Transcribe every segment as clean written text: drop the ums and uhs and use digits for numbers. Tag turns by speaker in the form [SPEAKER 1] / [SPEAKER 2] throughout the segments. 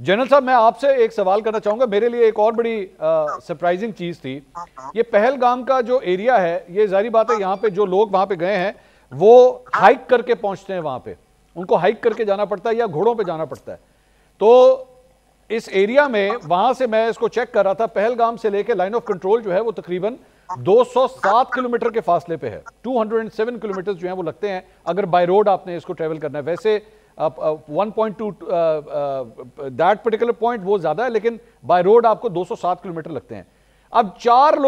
[SPEAKER 1] General साहब, मैं आपसे एक सवाल करना चाहूंगा। मेरे लिए एक और बड़ी सरप्राइजिंग चीज थी। ये पहलगाम का जो एरिया है, ये जारी बात है, यहाँ पे जो लोग वहां पे गए हैं वो हाइक करके पहुंचते हैं। वहां पे उनको हाइक करके जाना पड़ता है या घोड़ों पे जाना पड़ता है। तो इस एरिया में, वहां से मैं इसको चेक कर रहा था, पहलगाम से लेके लाइन ऑफ कंट्रोल जो है वो तकरीबन 207 किलोमीटर के फासले पे है। 207 किलोमीटर जो है वो लगते हैं अगर बाय रोड आपने इसको ट्रेवल करना है। वैसे 1.2 दैट पर्टिकुलर पॉइंट वो ज्यादा है, लेकिन बाय रोड आपको 207 किलोमीटर लगते हैं। अब 3-4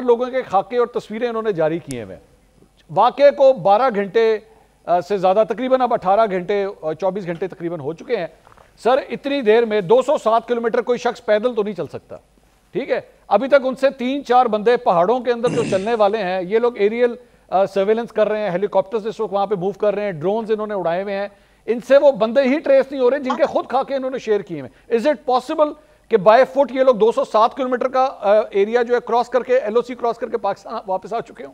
[SPEAKER 1] लोगों के खाके और तस्वीरें इन्होंने जारी किए हुए। वाकये को 12 घंटे से ज्यादा, तकरीबन अब 18 घंटे 24 घंटे तकरीबन हो चुके हैं। सर, इतनी देर में 207 किलोमीटर कोई शख्स पैदल तो नहीं चल सकता, ठीक है। अभी तक उनसे 3-4 बंदे पहाड़ों के अंदर जो चलने वाले हैं, ये लोग एरियल सर्वेलेंस कर रहे हैं, हेलीकॉप्टर्स इस वक्त वहां पे मूव कर रहे हैं, ड्रोन्स इन्होंने उड़ाए हुए हैं। इनसे वो बंदे ही ट्रेस नहीं हो रहे जिनके खुद खाके इन्होंने शेयर किए हैं। इज इट पॉसिबल कि बाय फुट ये लोग 207 किलोमीटर का एरिया जो है क्रॉस करके, एलओसी क्रॉस करके पाकिस्तान वापस आ चुके हों?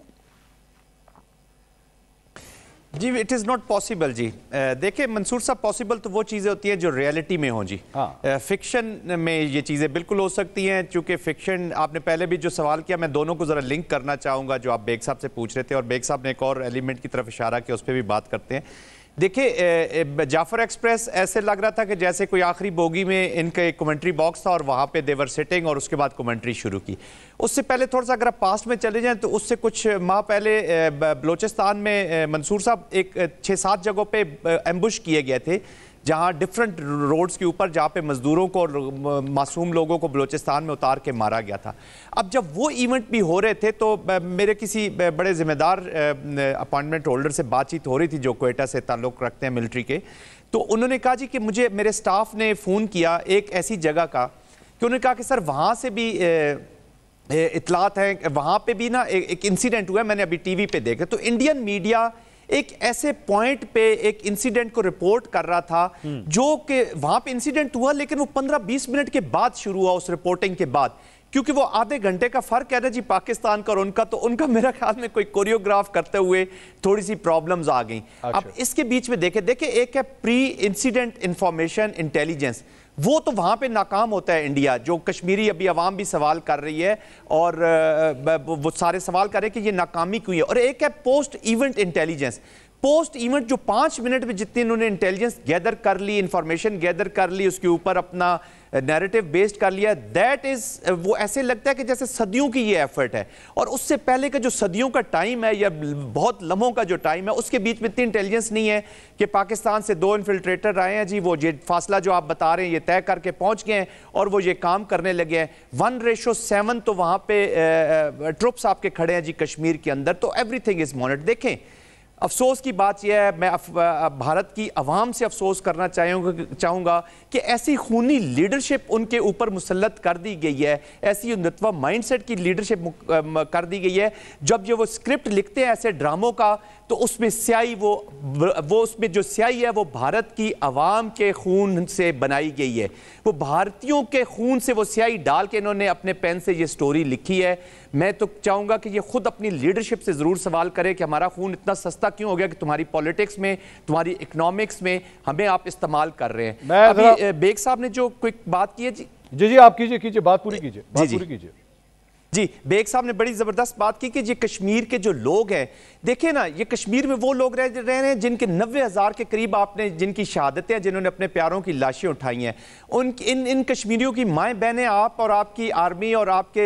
[SPEAKER 2] जी, इट इज़ नॉट पॉसिबल जी। देखिए मंसूर साहब, पॉसिबल तो वो चीज़ें होती हैं जो रियलिटी में हों जी। हाँ। फिक्शन में ये चीज़ें बिल्कुल हो सकती हैं, चूँकि फिक्शन, आपने पहले भी जो सवाल किया, मैं दोनों को ज़रा लिंक करना चाहूँगा जो आप बेग साहब से पूछ रहे थे, और बेग साहब ने एक और एलिमेंट की तरफ इशारा किया, उस पर भी बात करते हैं। देखिए, जाफर एक्सप्रेस ऐसे लग रहा था कि जैसे कोई आखिरी बोगी में इनका एक कमेंट्री बॉक्स था और वहाँ पे देवर सिटिंग, और उसके बाद कमेंट्री शुरू की। उससे पहले थोड़ा सा अगर आप पास्ट में चले जाएं तो उससे कुछ माह पहले बलोचिस्तान में मंसूर साहब एक 6-7 जगहों पे एम्बुश किए गए थे, जहाँ डिफरेंट रोड्स के ऊपर, जहाँ पे मजदूरों को और मासूम लोगों को बलोचिस्तान में उतार के मारा गया था। अब जब वो इवेंट भी हो रहे थे तो मेरे किसी बड़े ज़िम्मेदार अपॉइंटमेंट होल्डर से बातचीत हो रही थी जो क्वेटा से ताल्लुक़ रखते हैं मिलिट्री के। तो उन्होंने कहा जी कि मुझे मेरे स्टाफ ने फ़ोन किया एक ऐसी जगह का, कि उन्होंने कहा कि सर वहाँ से भी इतलात है, वहाँ पे भी ना एक इंसिडेंट हुआ है, मैंने अभी टीवी पे देखा। तो इंडियन मीडिया एक ऐसे पॉइंट पे एक इंसिडेंट को रिपोर्ट कर रहा था जो कि वहां पे इंसिडेंट हुआ, लेकिन वो 15-20 मिनट के बाद शुरू हुआ उस रिपोर्टिंग के बाद, क्योंकि वो आधे घंटे का फर्क है ना जी पाकिस्तान का और उनका। तो उनका मेरा ख्याल में कोई कोरियोग्राफ करते हुए थोड़ी सी प्रॉब्लम्स आ गई। अच्छा। अब इसके बीच में देखिए एक है प्री इंसिडेंट इंफॉर्मेशन इंटेलिजेंस, वो तो वहां पे नाकाम होता है इंडिया। जो कश्मीरी अभी अवाम भी सवाल कर रही है और वो सारे सवाल कर रहे हैं कि ये नाकामी क्यों है। और एक है post event intelligence. Post event जो 5 मिनट में जितनी उन्होंने इंटेलिजेंस गैदर कर ली, इंफॉर्मेशन गैदर कर ली, उसके ऊपर अपना नैरेटिव बेस्ड कर लिया, दैट इज, वो ऐसे लगता है कि जैसे सदियों की ये एफर्ट है। और उससे पहले का जो सदियों का टाइम है या बहुत लम्हों का जो टाइम है, उसके बीच में इतनी इंटेलिजेंस नहीं है कि पाकिस्तान से 2 इन्फिल्ट्रेटर आए हैं जी, वो ये फासला जो आप बता रहे हैं ये तय करके पहुंच गए हैं और वो ये काम करने लगे हैं। 1:7 तो वहां पे ट्रुप्स आपके खड़े हैं जी कश्मीर के अंदर। तो एवरीथिंग इज मॉनिटर्ड। देखें, अफसोस की बात यह है, मैं भारत की अवाम से अफसोस करना चाहूँगा कि ऐसी खूनी लीडरशिप उनके ऊपर मुसल्लत कर दी गई है, ऐसी हिंदुत्व माइंडसेट की लीडरशिप कर दी गई है। जब वो स्क्रिप्ट लिखते हैं ऐसे ड्रामों का, तो उसमें स्याही वो उसमें जो स्याही है वो भारत की अवाम के खून से बनाई गई है। वो भारतीयों के खून से वो स्याही डाल के इन्होंने अपने पेन से ये स्टोरी लिखी है। मैं तो चाहूँगा कि ये खुद अपनी लीडरशिप से ज़रूर सवाल करे कि हमारा खून इतना सस्ता क्यों हो गया कि तुम्हारी पॉलिटिक्स में, तुम्हारी इकोनॉमिक्स में हमें आप इस्तेमाल कर रहे हैं। अभी बेग साहब ने जो क्विक बात की है जी
[SPEAKER 1] जी आप कीजिए, बात पूरी कीजिए।
[SPEAKER 2] जी, बेग साहब ने बड़ी ज़बरदस्त बात की कि ये कश्मीर के जो लोग हैं, देखिए ना, ये कश्मीर में वो लोग रह रहे हैं जिनके 90,000 के करीब आपने जिनकी शहादतें, जिन्होंने अपने प्यारों की लाशें उठाई हैं। इन कश्मीरियों की माएँ बहनें, आप और आपकी आर्मी और आपके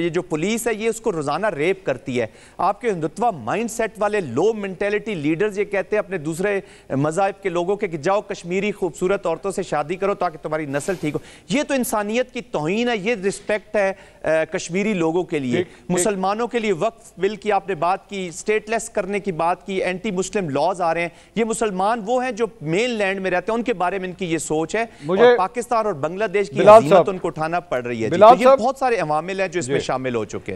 [SPEAKER 2] ये जो पुलिस है, ये उसको रोज़ाना रेप करती है। आपके हिंदुत्व माइंड सेट वाले लो मेंटेलिटी लीडर्स ये कहते हैं अपने दूसरे मज़ाहिब के लोगों के कि जाओ कश्मीरी खूबसूरत औरतों से शादी करो ताकि तुम्हारी नस्ल ठीक हो। ये तो इंसानियत की तौहीन है, ये रिस्पेक्ट है कश्मीरी लोगों के लिए। मुसलमानों के लिए वक्फ बिल की आपने बात की, स्टेटलेस करने की बात की, एंटी मुस्लिम लॉज आ रहे हैं। ये मुसलमान वो हैं जो मेन लैंड में रहते हैं, उनके बारे में इनकी ये सोच है। और पाकिस्तान और बांग्लादेश की अज़ीमत उनको उठाना पड़ रही है। तो ये बहुत सारे अवामिल हैं जो इसमें शामिल हो चुके हैं।